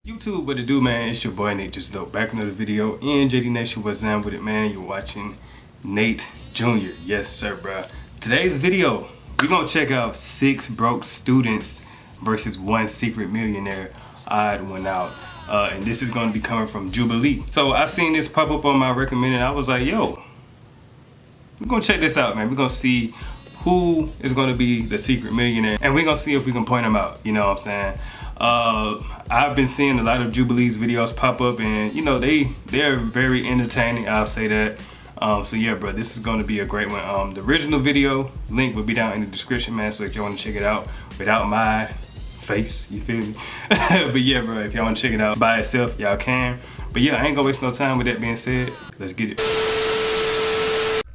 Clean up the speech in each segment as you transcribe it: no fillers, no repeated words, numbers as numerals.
YouTube, what it do, man? It's your boy natejustdope, back in another video. And JD Nation, what's down with it, man? You're watching Nate Jr. Yes, sir, bro. Today's video, we're gonna check out 6 broke students versus 1 secret millionaire. Odd one out. And this is gonna be coming from Jubilee. So I seen this pop up on my recommended. I was like, yo, we're gonna check this out, man. We're gonna see who is gonna be the secret millionaire, and we're gonna see if we can point them out. You know what I'm saying? I've been seeing a lot of Jubilee's videos pop up, and you know they're very entertaining. I'll say that. So yeah, bro, this is going to be a great one. The original video link will be down in the description, man. So if y'all want to check it out without my face, you feel me? But yeah, bro, if y'all want to check it out by itself, y'all can. But yeah, I ain't gonna waste no time. With that being said, let's get it.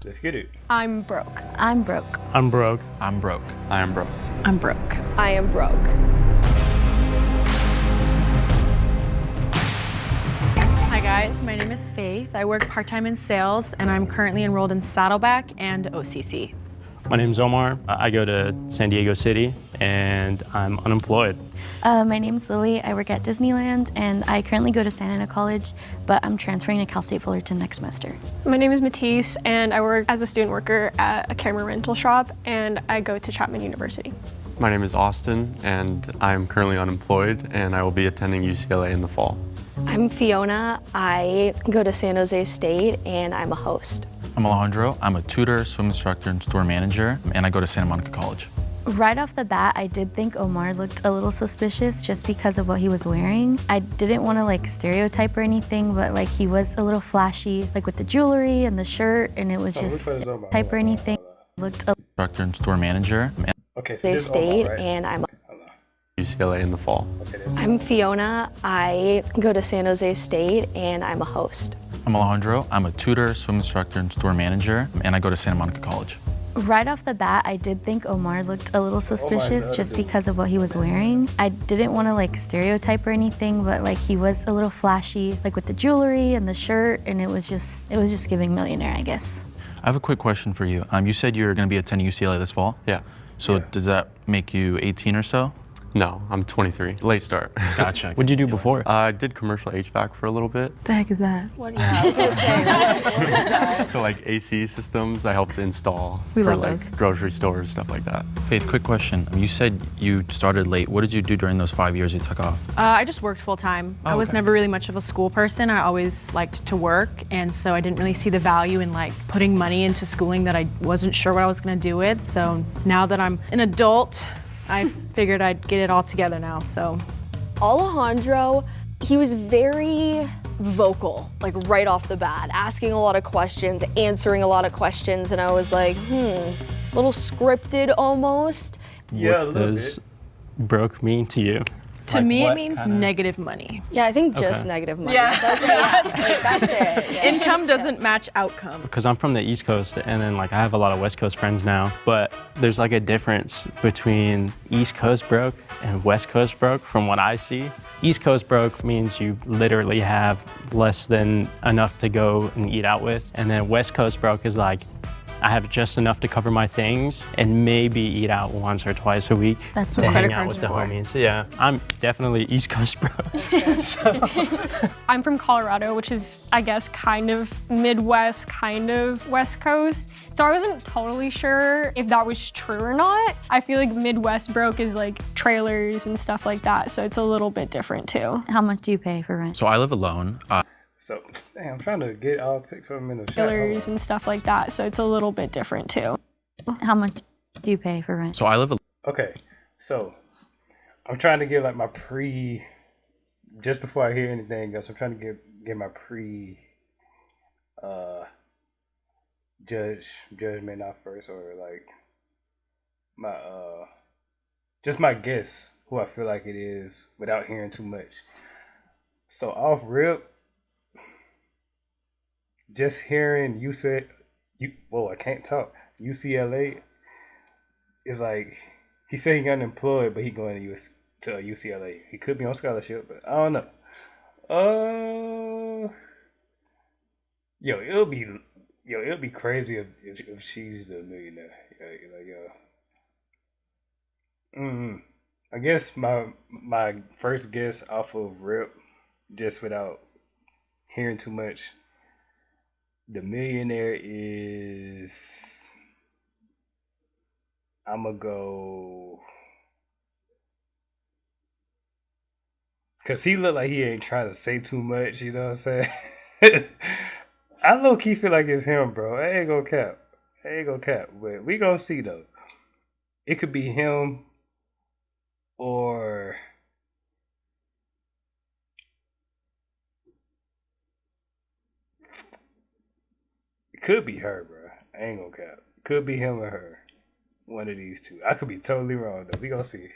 Let's get it. I'm broke. I'm broke. I'm broke. I'm broke. I am broke. I'm broke. I am broke. Hi guys, my name is Faith. I work part-time in sales and I'm currently enrolled in Saddleback and OCC. My name's Omar. I go to San Diego City and I'm unemployed. My name's Lily. I work at Disneyland and I currently go to Santa Ana College, but I'm transferring to Cal State Fullerton next semester. My name is Matisse and I work as a student worker at a camera rental shop and I go to Chapman University. My name is Austin and I'm currently unemployed and I will be attending UCLA in the fall. I'm Fiona. I go to San Jose State and I'm a host. I'm Alejandro. I'm a tutor, swim instructor, and store manager, and I go to Santa Monica College. Right off the bat, I did think Omar looked a little suspicious just because of what he was wearing. I didn't want to like stereotype or anything, but like he was a little flashy, like with the jewelry and the shirt, and it was just type or anything. Looked a Instructor and store manager. Okay, so They this is State Omar, right? and I'm UCLA in the fall. I'm Fiona. I go to San Jose State and I'm a host. I'm Alejandro. I'm a tutor, swim instructor, and store manager, and I go to Santa Monica College. Right off the bat, I did think Omar looked a little suspicious just because of what he was wearing. I didn't want to like stereotype or anything, but like he was a little flashy, like with the jewelry and the shirt, and it was just giving millionaire, I guess. I have a quick question for you. You said you're going to be attending UCLA this fall? Yeah. So does that make you 18 or so? No, I'm 23. Late start. Gotcha. What'd you do before? I did commercial HVAC for a little bit. The heck is that? What? Yeah, I was gonna say, what is that? So like AC systems, I helped install We for love like those. grocery stores, stuff like that. Faith, quick question. You said you started late. What did you do during those 5 years you took off? I just worked full time. I was okay. never really much of a school person. I always liked to work, and so I didn't really see the value in like putting money into schooling that I wasn't sure what I was gonna do with. So now that I'm an adult, I figured I'd get it all together now, so. Alejandro, he was very vocal, like right off the bat, asking a lot of questions, answering a lot of questions, and I was like, a little scripted almost. Yeah, a What little does bit. broke mean to you? To Like me, what it means kinda- negative money. Yeah, I think just Okay. negative money. Yeah. That's it. Yeah. Income doesn't match outcome. Because I'm from the East Coast and then like I have a lot of West Coast friends now, but there's like a difference between East Coast broke and West Coast broke from what I see. East Coast broke means you literally have less than enough to go and eat out with. And then West Coast broke is like, I have just enough to cover my things and maybe eat out once or twice a week That's to what hang credit out cards with the for. homies. Yeah, I'm definitely East Coast broke. I'm from Colorado, which is, I guess, kind of Midwest, kind of West Coast. So I wasn't totally sure if that was true or not. I feel like Midwest broke is like trailers and stuff like that, so it's a little bit different too. How much do you pay for rent? So I live alone. So, damn, I'm trying to get all 6 of them in the shot. Hold Trailers on. and stuff like that, so it's a little bit different too. How much do you pay for rent? So I live alone. Okay, so I'm trying to get like my just before I hear anything else, I'm trying to get my judgment out first, or like my just my guess who I feel like it is without hearing too much. So off rip, just hearing you said I can't talk. UCLA is like, he said he's unemployed, but he going to UCLA. He could be on scholarship, but I don't know. It'll be crazy if she's the millionaire. I guess my first guess off of rip just without hearing too much. The millionaire is, I'm gonna go, cause he look like he ain't trying to say too much, you know what I'm saying? I low-key feel like it's him, bro. I ain't gonna cap. But we gonna see though. It could be him or it could be her, bro. I ain't gonna cap. Could be him or her. One of these two. I could be totally wrong though. We gonna see.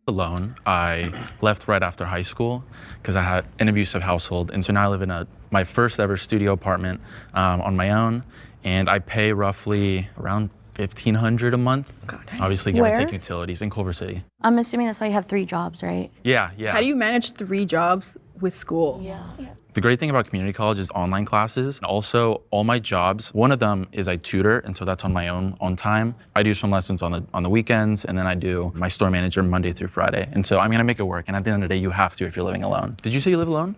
Alone. I left right after high school because I had an abusive household, and so now I live in my first ever studio apartment on my own, and I pay roughly around $1,500 a month. Obviously, give or take utilities in Culver City. I'm assuming that's why you have 3 jobs, right? Yeah. How do you manage 3 jobs with school? Yeah. The great thing about community college is online classes. Also, all my jobs, one of them is I tutor, and so that's on my own time. I do some lessons on the weekends, and then I do my store manager Monday through Friday. And so I'm gonna make it work, and at the end of the day, you have to if you're living alone. Did you say you live alone?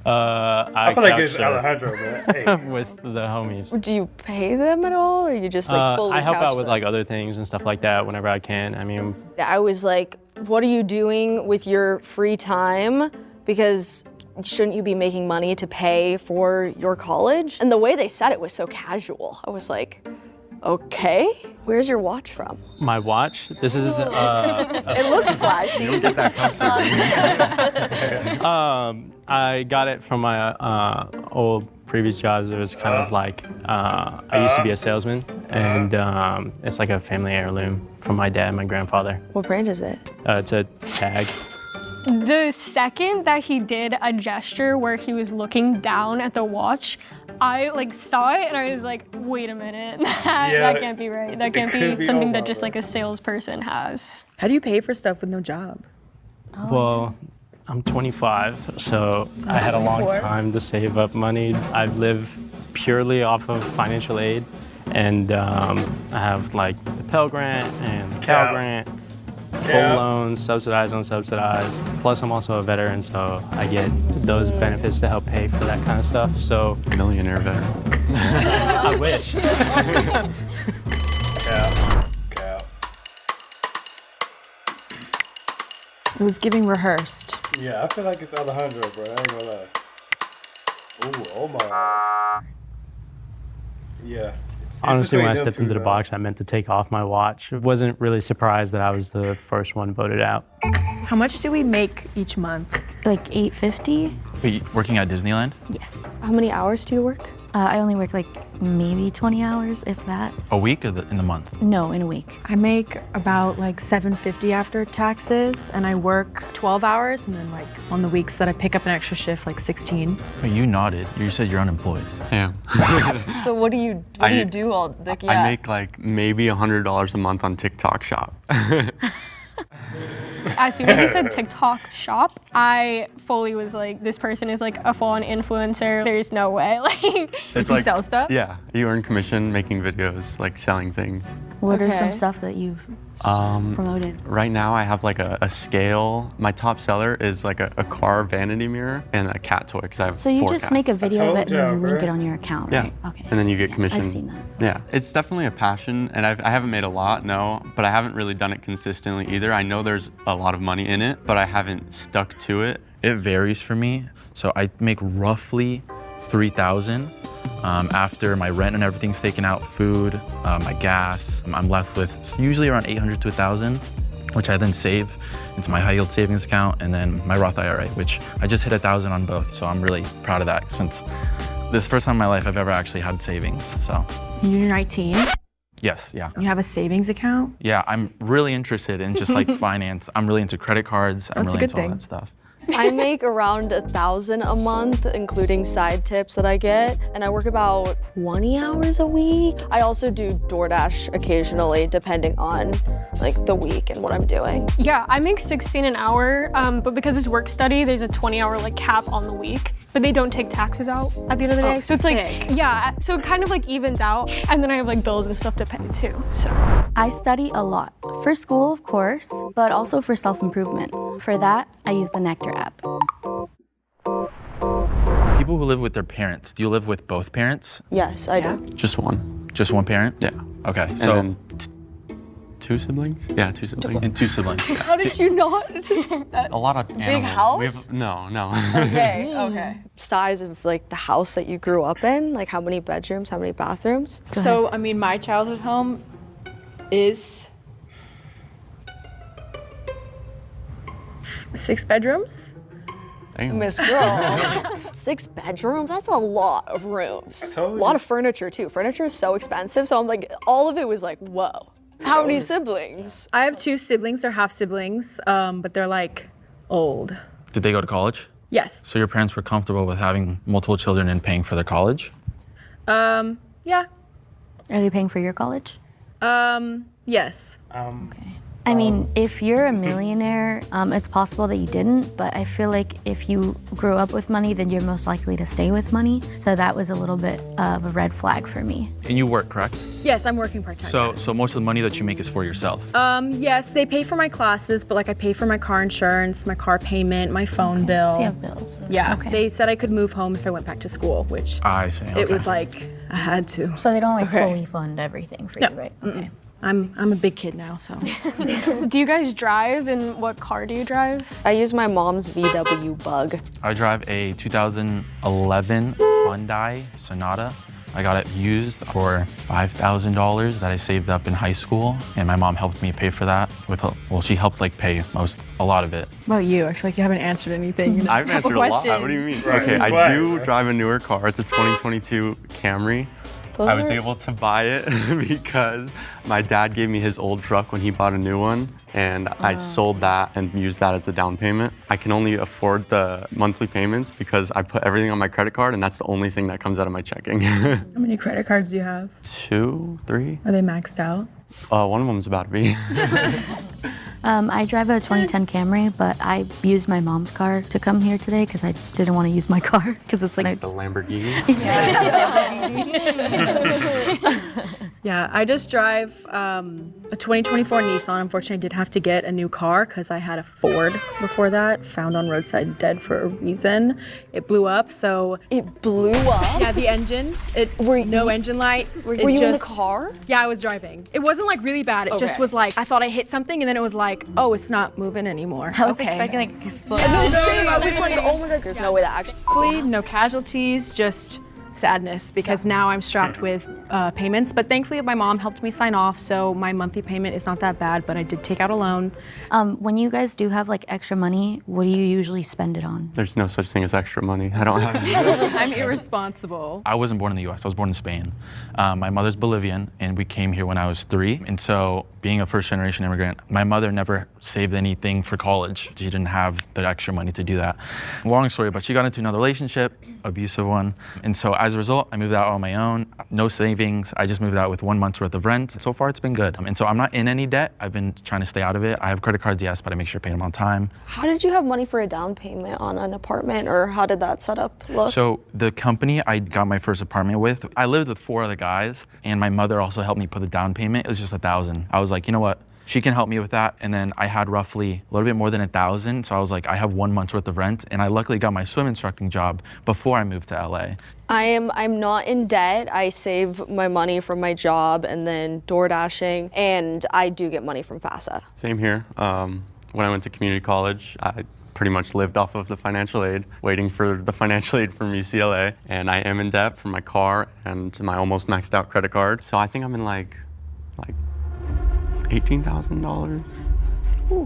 I feel like it's Alejandro, man. Hey. With the homies. Do you pay them at all, or you just like fully I help couch out with them? like other things and stuff like that whenever I can. I mean, I was like, what are you doing with your free time? Because shouldn't you be making money to pay for your college? And the way they said it was so casual. I was like, okay, where's your watch from? my watch. This is It looks flashy. I got it from my old previous jobs. It was kind of like I used to be a salesman, and it's like a family heirloom from my dad and my grandfather. What brand is it? It's a tag. The second that he did a gesture where he was looking down at the watch, I like saw it and I was like, wait a minute, that can't be right. That can't be something that just like a salesperson has. How do you pay for stuff with no job? Well, I'm 25, so I had a long time to save up money. I live purely off of financial aid, and I have like the Pell Grant and the Cal Grant, full loans, subsidized, unsubsidized. Plus, I'm also a veteran, so I get those benefits to help pay for that kind of stuff. So, Millionaire veteran. I wish. It was giving rehearsed. Yeah, I feel like it's Alejandro, bro. I ain't gonna lie. Ooh, Omar. Yeah. Honestly, when I stepped into the box, I meant to take off my watch. I wasn't really surprised that I was the first one voted out. How much do we make each month? Like $850? Wait, working at Disneyland? Yes. How many hours do you work? I only work like maybe 20 hours, if that. A week or in the month? No, in a week. I make about like $750 after taxes, and I work 12 hours, and then like on the weeks that I pick up an extra shift, like 16. Wait, you nodded. You said you're unemployed. Yeah. So what do you do all like? Yeah. I make like maybe $100 a month on TikTok Shop. As soon as he said TikTok shop, I fully was like, this person is like a full-on influencer. There's no way. Like, It's You like, sell stuff? Yeah, you earn commission making videos, like selling things. What are some Okay. stuff that you've promoted? Right now I have like a scale. My top seller is like a car vanity mirror and a cat toy because I have So you 4 just cats. make a video of it and then you told link ya, it on your account, Yeah. right? Okay. And then you get Yeah, commission. I've seen that. Yeah, it's definitely a passion, and I haven't made a lot, no, but I haven't really done it consistently either. I know there's a lot of money in it, but I haven't stuck to it. It varies for me. So I make roughly $3,000 after my rent and everything's taken out, food, my gas. I'm left with usually around $800 to $1,000, which I then save into my high yield savings account, and then my Roth IRA, which I just hit $1,000 on both. So I'm really proud of that, since this is the first time in my life I've ever actually had savings. So You're 19. yes, yeah. You have a savings account? Yeah, I'm really interested in just like finance. I'm really into credit cards. I'm That's a really good into all thing. that stuff. I make around 1,000 a month, including side tips that I get, and I work about 20 hours a week. I also do DoorDash occasionally, depending on like the week and what I'm doing. yeah, I make 16 an hour, but because it's work study, there's a 20-hour like cap on the week, but they don't take taxes out at the end of the day. Oh, so it's sick. like, yeah, so it kind of like evens out, and then I have like bills and stuff to pay too, so. I study a lot. For school, of course, but also for self-improvement. For that, I use the Nectar app. people who live with their parents, do you live with both parents? Yes, I do. Just one. Just one parent? Yeah. Okay, so. And then two siblings? Yeah, two siblings. And two siblings. How did you not? A lot of animals. Big house? No. Okay, okay. Size of like the house that you grew up in? Like how many bedrooms, how many bathrooms? So, I mean, my childhood home is 6 bedrooms. Damn. Miss Girl. 6 bedrooms? That's a lot of rooms. A told lot you. of furniture too. Furniture is so expensive, so I'm like, all of it was like, whoa. How many siblings? I have 2 siblings. They're half siblings, but they're like old. Did they go to college? Yes. So your parents were comfortable with having multiple children and paying for their college? Yeah. Are they paying for your college? Yes. Okay. I mean, if you're a millionaire, it's possible that you didn't, but I feel like if you grew up with money, then you're most likely to stay with money. So that was a little bit of a red flag for me. And you work, correct? Yes, I'm working part-time. So most of the money that you make is for yourself? Yes, they pay for my classes, but like I pay for my car insurance, my car payment, my phone bill. So you have bills. Yeah. Okay. They said I could move home if I went back to school, which I see, okay. it was like I had to. So they don't like Okay. fully fund everything for No. you, right? Okay. I'm a big kid now, so. Do you guys drive, and what car do you drive? I use my mom's VW Bug. I drive a 2011 Hyundai Sonata. I got it used for $5,000 that I saved up in high school, and my mom helped me pay for that. Well, she helped like pay a lot of it. What about you? I feel like you haven't answered anything. I've answered a lot. Question. What do you mean? Right. Okay, I Why? do drive a newer car. It's a 2022 Camry. I was able to buy it because my dad gave me his old truck when he bought a new one, and I sold that and used that as the down payment. I can only afford the monthly payments because I put everything on my credit card, and that's the only thing that comes out of my checking. How many credit cards do you have? 2, 3? Are they maxed out? One of them's about to be. I drive a 2010 Camry, but I used my mom's car to come here today because I didn't want to use my car because it's like. The Lamborghini. Yeah, I just drive a 2024 Nissan. Unfortunately, I did have to get a new car because I had a Ford before that, found on roadside dead for a reason. It blew up, so. It blew up? Yeah, the engine. No engine light. Were you in the car? Yeah, I was driving. It wasn't like really bad. It just Okay. was like, I thought I hit something and then it was like, oh, it's not moving anymore. I was Okay. expecting like explosion. No, same. I was like, oh my God, there's no way that actually. Thankfully, no casualties, just sadness because now I'm strapped with payments. But thankfully, my mom helped me sign off, so my monthly payment is not that bad, but I did take out a loan. When you guys do have like extra money, what do you usually spend it on? There's no such thing as extra money. I don't have any. I'm irresponsible. I wasn't born in the US, I was born in Spain. My mother's Bolivian, and we came here when I was 3. And so, being a first-generation immigrant, my mother never saved anything for college. She didn't have the extra money to do that. Long story, but she got into another relationship, abusive one. And so as a result, I moved out on my own, no savings. I just moved out with 1 month's worth of rent. So far, it's been good. And so I'm not in any debt. I've been trying to stay out of it. I have credit cards, yes, but I make sure I pay them on time. How did you have money for a down payment on an apartment, or how did that setup look? So the company I got my first apartment with, I lived with 4 other guys, and my mother also helped me put the down payment. It was just $1,000. I was like, you know what? She can help me with that. And then I had roughly a little bit more than $1,000. So I was like, I have 1 month's worth of rent. And I luckily got my swim instructing job before I moved to LA. I'm not in debt. I save my money from my job and then door dashing, and I do get money from FAFSA. Same here. When I went to community college, I pretty much lived off of the financial aid, waiting for the financial aid from UCLA. And I am in debt for my car and my almost maxed out credit card. So I think I'm in like $18,000.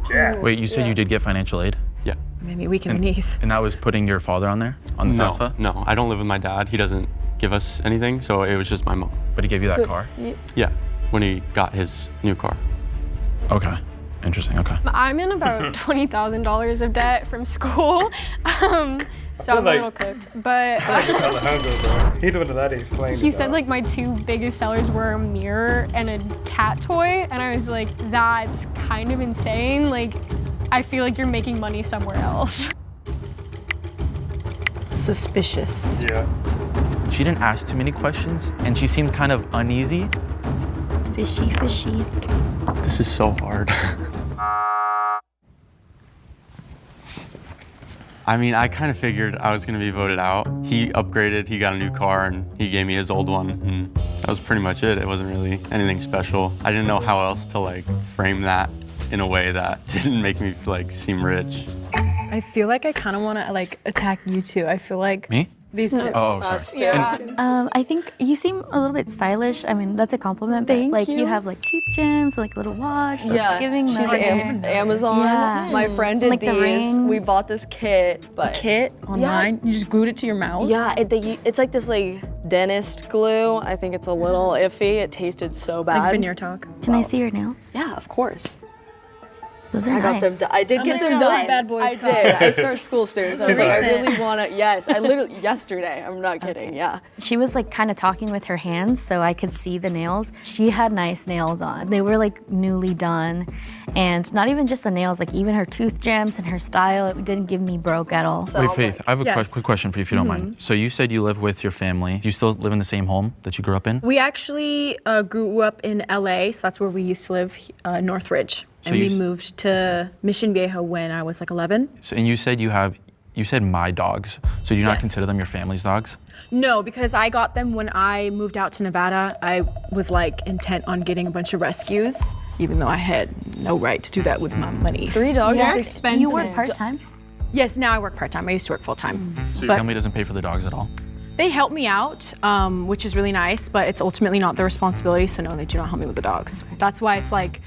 Yeah. Wait, you said you did get financial aid? Yeah. Maybe weak in the knees. And that was putting your father on there, on the FAFSA? No, I don't live with my dad. He doesn't give us anything, so it was just my mom. But he gave you that car? Yeah, when he got his new car. Okay, interesting, okay. I'm in about $20,000 of debt from school, so I'm a little cooked. But Alejandro, bro. He the one that I explained. he said like my 2 biggest sellers were a mirror and a cat toy, and I was like, that's kind of insane. Like, I feel like you're making money somewhere else. Suspicious. Yeah. She didn't ask too many questions, and she seemed kind of uneasy. Fishy, fishy. This is so hard. I mean, I kind of figured I was gonna be voted out. He upgraded, he got a new car, and he gave me his old one, and that was pretty much it. It wasn't really anything special. I didn't know how else to like frame that in a way that didn't make me like seem rich. I feel like I kind of want to like attack you two. I feel like Me? these two. Oh, sorry. Yeah. I think you seem a little bit stylish. I mean, that's a compliment. Thank but, like you. you have like teeth gems, like little watch. Yeah, It's giving she's Amazon. Yeah. My friend did Like the these. We rings. bought this kit, but Kit online. You just glued it to your mouth. yeah, it's like this like dentist glue. I think it's a little iffy. It tasted so bad. Like veneer talk. Can I see your nails? Yeah, of course. Those are I got nice. them. I did get gonna them show done. those bad boys I card. did. I start school soon, so I was like, I Recent. really want to. Yes, I literally yesterday. I'm not kidding. Yeah. She was like kind of talking with her hands, so I could see the nails. She had nice nails on. They were like newly done, and not even just the nails, like even her tooth gems and her style. It didn't give me broke at all. So Wait, Faith, I have a Yes. quick question for you if you don't mind. So you said you live with your family. Do you still live in the same home that you grew up in? We actually grew up in LA, so that's where we used to live, Northridge. So And you we s- moved to Mission Viejo when I was like 11. So, and you said my dogs. So do you not Yes. consider them your family's dogs? No, because I got them when I moved out to Nevada. I was like intent on getting a bunch of rescues, even though I had no right to do that with my money. 3 dogs Yeah. is expensive. You work part-time? Yes, now I work part-time. I used to work full-time. So your But- family doesn't pay for the dogs at all? They help me out, which is really nice, but it's ultimately not their responsibility, so no, they do not help me with the dogs. That's why it's like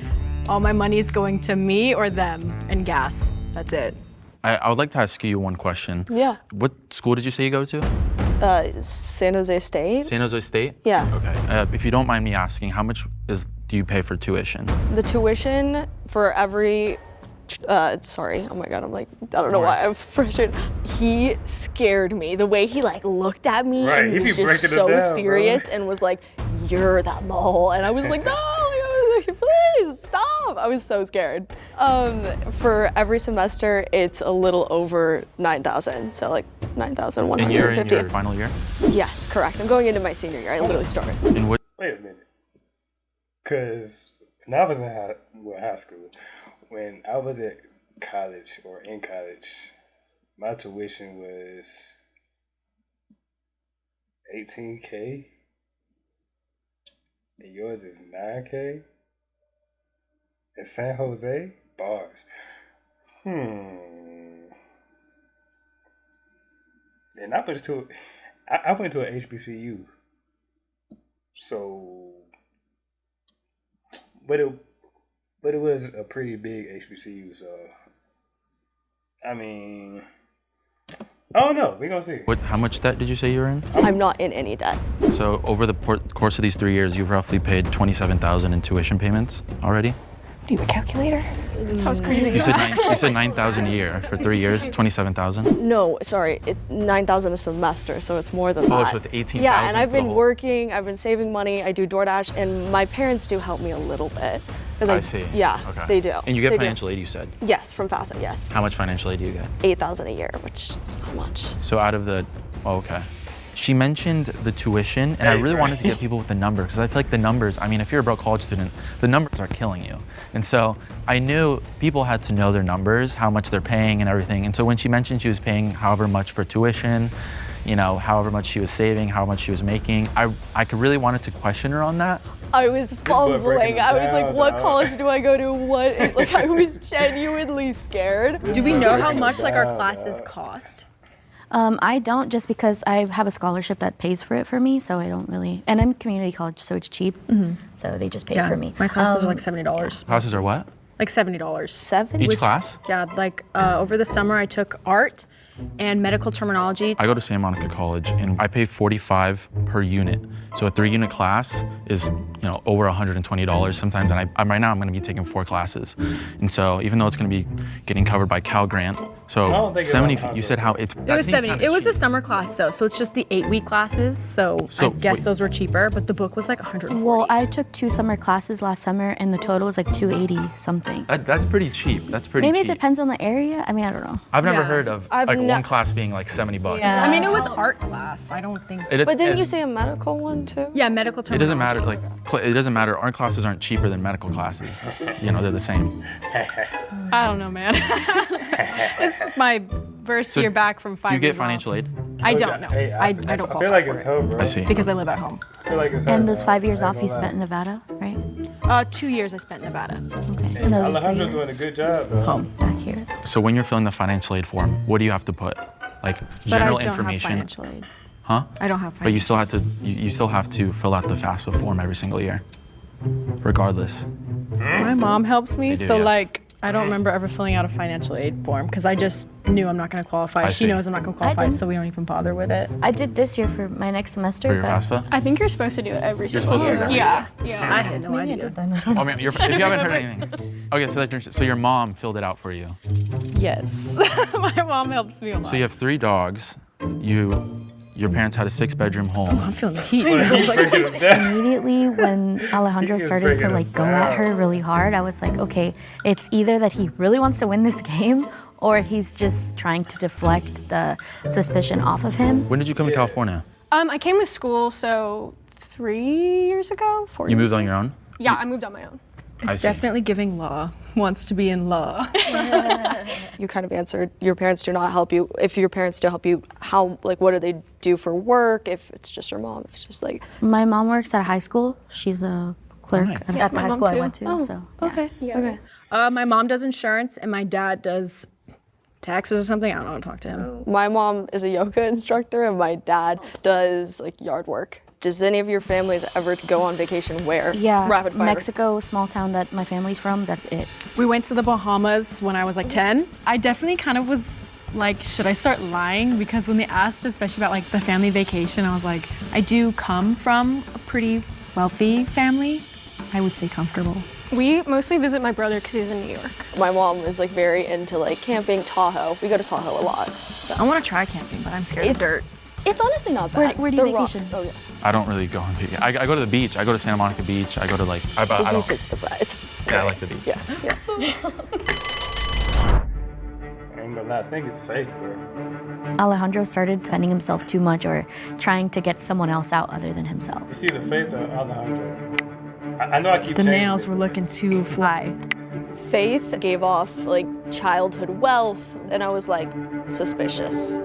all my money is going to me or them and gas. That's it. I would like to ask you one question. Yeah. What school did you say you go to? San Jose State. San Jose State? Yeah. Okay. If you don't mind me asking, how much do you pay for tuition? The tuition for every. Sorry. Oh my God. I'm like, I don't know why I'm frustrated. He scared me. The way he like looked at me Right, and he was be just breaking it so down, bro. serious and was like, "You're the mole," and I was like, "No." I was like, "Please stop." I was so scared. For every semester, it's a little over 9,000. So like And you're in 9,150. your final year? Yes, correct. I'm going into my senior year. I literally started. And what? Wait a minute. Because when I was in high school, when I was at college or in college, my tuition was $18K, and yours is $9K. In San Jose, bars. And I went to an HBCU. So, but it was a pretty big HBCU. So, I mean, I don't know. We gonna see. How much debt did you say you were in? I'm not in any debt. So over the course of these 3 years, you've roughly paid $27,000 in tuition payments already. Do you have a calculator? That was crazy. You said 9,000 a year for 3 years, 27,000. No, sorry, 9,000 a semester, so it's more than Oh, that. so it's 18,000. Yeah, and I've for the been whole- working, I've been saving money, I do DoorDash, and my parents do help me a little bit. 'Cause I see. Yeah, Okay. they do. And you get They do. financial aid, you said. Yes, from FAFSA, yes. How much financial aid do you get? 8,000 a year, which is not much. So out of the, okay. She mentioned the tuition, and I really wanted to get people with the number because I feel like the numbers, I mean, if you're a broke college student, the numbers are killing you. And so I knew people had to know their numbers, how much they're paying and everything. And so when she mentioned she was paying however much for tuition, you know, however much she was saving, how much she was making, I could really wanted to question her on that. I was fumbling. I was like, down, what dog. college do I go to? What? Like, I was genuinely scared. Do we know how much like our classes cost? I don't, just because I have a scholarship that pays for it for me, so I don't really. And I'm community college, so it's cheap. So they just pay it for me. My classes are like $70. Classes are what? Like $70. 7? Each class? Yeah, like over the summer I took art and medical terminology. I go to Santa Monica College and I pay $45 per unit. So a 3-unit class is, you know, over $120 sometimes. And I'm right now I'm going to be taking 4 classes. And so even though it's going to be getting covered by Cal Grant, so don't think it's 70. $100. You said how it's. It was 70. It was a summer class though, so it's just the 8-week classes. So I guess wait. those were cheaper, but the book was like $140. Well, I took 2 summer classes last summer, and the total was like $280 something. That's pretty cheap. That's pretty Maybe cheap. it depends on the area. I mean, I don't know. I've never Yeah. heard of I've like no- one class being like $70. Yeah. I mean, it was art class. I don't think. But didn't you say a medical one too? Yeah, medical It doesn't terminology. matter. It doesn't matter. Art classes aren't cheaper than medical classes. You know, they're the same. I don't know, man. It's my first year back from 5 Do you get years old. financial aid? I don't know. I don't qualify I feel like for it's it home, bro. I see. because I live at home. I feel like it's home. And those 5 years I off ain't you gonna spent in lie. Nevada, right? 2 years I spent in Nevada. Okay. Hey, Another 3 Alejandro's years doing a good job, though. Home. back here. So when you're filling the financial aid form, what do you have to put? Like But general I don't information? have financial aid. Huh? I don't have financial But you still have to you still have to fill out the FAFSA form every single year, regardless. My mom helps me, They do, so yeah. like I don't remember ever filling out a financial aid form because I just knew I'm not going to qualify. I She see. knows I'm not going to qualify, didn't. so we don't even bother with it. I did this year for my next semester, For your but FAFSA? I think you're supposed to do it every single supposed to year. do it every Yeah, I yeah. had no maybe I idea. did that. Oh man, if you haven't heard anything. Okay, so your mom filled it out for you. Yes, my mom helps me a lot. So you have 3 dogs. Your parents had a 6-bedroom home. I'm feeling the heat. He's breaking them down. Immediately when Alejandro He is started to breaking like us go at her really hard, I was like, okay, it's either that he really wants to win this game or he's just trying to deflect the suspicion off of him. When did you come to California? I came with school, so 3 years ago, 4 You years moved on your own? Yeah, I moved on my own. I It's see. definitely giving law. Wants to be in law. You kind of answered your parents do not help you. If your parents do help you, how, like, what do they do for work? If it's just your mom, if it's just like, My mom works at a high school. She's a clerk nice. at the my high mom school I too. went to. oh, So yeah. okay, Yeah. okay. My mom does insurance and my dad does taxes or something. I don't know, talk to him. My mom is a yoga instructor and my dad does like yard work. Does any of your families ever go on vacation where? Yeah, Rapid fire. Mexico, small town that my family's from, that's it. We went to the Bahamas when I was like 10. I definitely kind of was like, should I start lying? Because when they asked, especially about like the family vacation, I was like, I do come from a pretty wealthy family. I would say comfortable. We mostly visit my brother because he's in New York. My mom is like very into like camping, Tahoe. We go to Tahoe a lot. So I want to try camping, but I'm scared of dirt. It's honestly not bad. Where do you The rock- vacation? Oh yeah. I don't really go on vacation. I go to the beach. I go to Santa Monica Beach. I go to like, I The don't, beach is the best. It's yeah, I like the beach. yeah, yeah. I ain't gonna lie, I think it's fake, bro. Alejandro started defending himself too much or trying to get someone else out other than himself. It's either fake or Alejandro. I know I keep The changing nails it. were looking too fly. Faith gave off like childhood wealth, and I was like suspicious.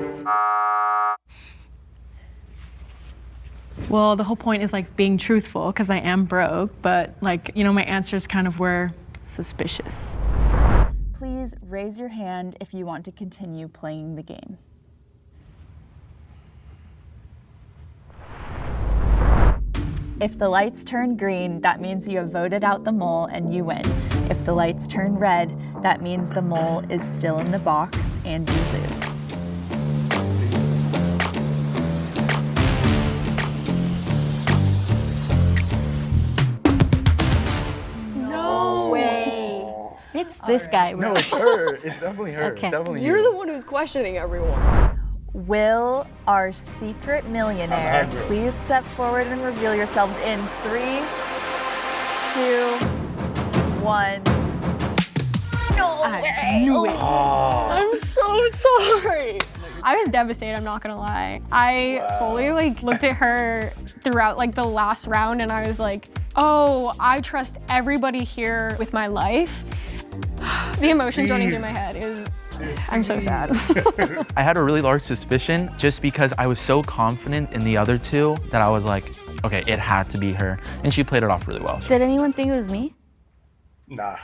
Well, the whole point is like being truthful because I am broke, but like, you know, my answers kind of were suspicious. Please raise your hand if you want to continue playing the game. If the lights turn green, that means you have voted out the mole and you win. If the lights turn red, that means the mole is still in the box and you lose. It's this guy, bro. it's her. It's definitely her. Okay. Definitely You're you. the one who's questioning everyone. Will our secret millionaire Alejandro. please step forward and reveal yourselves in 3, 2, 1. No way! Knew it. I'm so sorry. I was devastated, I'm not gonna lie. I fully like looked at her throughout like the last round and I was like, oh, I trust everybody here with my life. The emotions running through my head is, I'm so sad. I had a really large suspicion just because I was so confident in the other 2 that I was like, okay, it had to be her. And she played it off really well. Did anyone think it was me? Nah.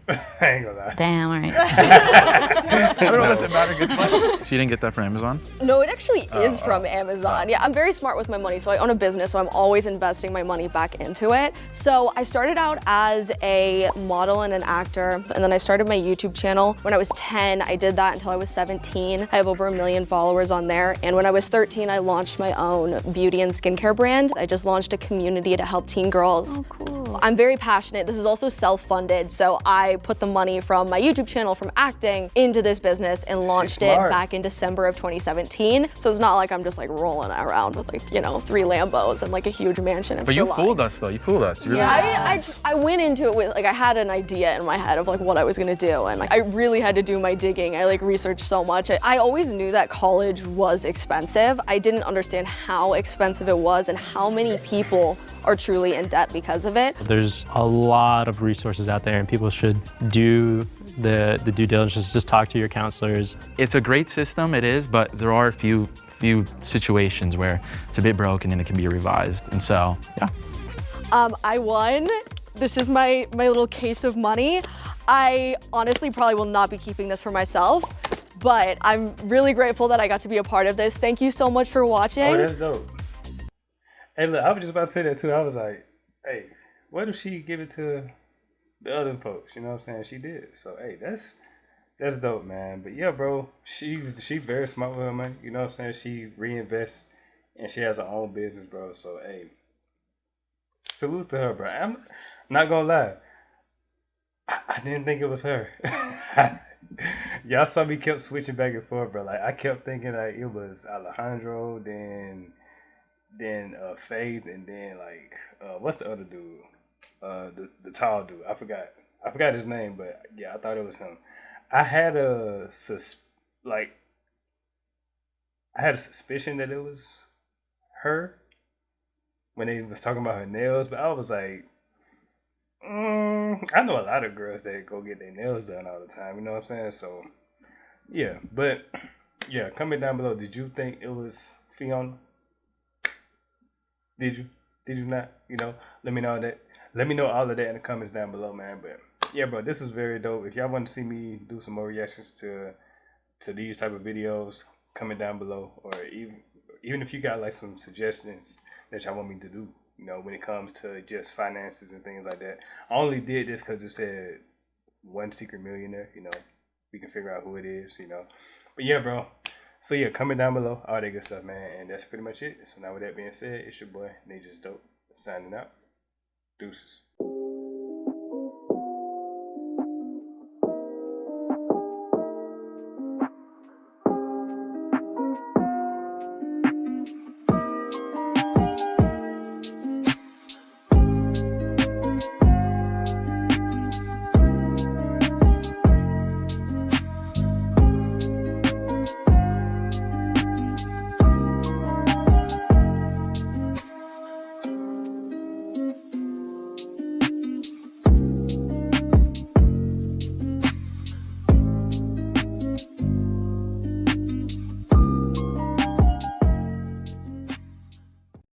I ain't gonna lie. Damn, all right. I don't know if that's a matter good question. So you didn't get that from Amazon? No, it actually is from Amazon. Yeah, I'm very smart with my money, so I own a business, so I'm always investing my money back into it. So I started out as a model and an actor, and then I started my YouTube channel when I was 10. I did that until I was 17. I have over 1 million followers on there. And when I was 13, I launched my own beauty and skincare brand. I just launched a community to help teen girls. Oh, cool. I'm very passionate. This is also self-funded, so I put the money from my YouTube channel, from acting, into this business and launched it Smart. back in December of 2017. So it's not like I'm just like rolling around with like, you know, 3 Lambos and like a huge mansion. But you fooled us though. You fooled us. You really I went into it with like I had an idea in my head of like what I was gonna do, and like I really had to do my digging. I like researched so much. I always knew that college was expensive. I didn't understand how expensive it was and how many people are truly in debt because of it. There's a lot of resources out there and people should do the due diligence, just talk to your counselors. It's a great system, it is, but there are a few situations where it's a bit broken and it can be revised. And so, yeah. I won. This is my little case of money. I honestly probably will not be keeping this for myself, but I'm really grateful that I got to be a part of this. Thank you so much for watching. Oh, that's dope. Hey, look, I was just about to say that too. I was like, hey, what if she give it to the other folks? You know what I'm saying? She did. So, hey, that's dope, man. But yeah, bro, she's very smart with her money. You know what I'm saying? She reinvests and she has her own business, bro. So, hey, salute to her, bro. I'm not gonna lie. I didn't think it was her. Y'all saw me kept switching back and forth, bro. Like I kept thinking like it was Alejandro, then Faith, and then like what's the other dude? The tall dude. I forgot his name, but yeah, I thought it was him. I had a suspicion that it was her when they was talking about her nails, but I was like, I know a lot of girls that go get their nails done all the time, you know what I'm saying? So, yeah, but, yeah, comment down below. Did you think it was Fiona? Did you? Did you not? You know, let me know that. Let me know all of that in the comments down below, man. But, yeah, bro, this was very dope. If y'all want to see me do some more reactions to these type of videos, comment down below. Or even if you got, like, some suggestions that y'all want me to do. You know, when it comes to just finances and things like that. I only did this because it said one secret millionaire, you know. We can figure out who it is, you know. But yeah, bro. So yeah, comment down below. All that good stuff, man. And that's pretty much it. So now with that being said, it's your boy, natejustdope, signing out. Deuces.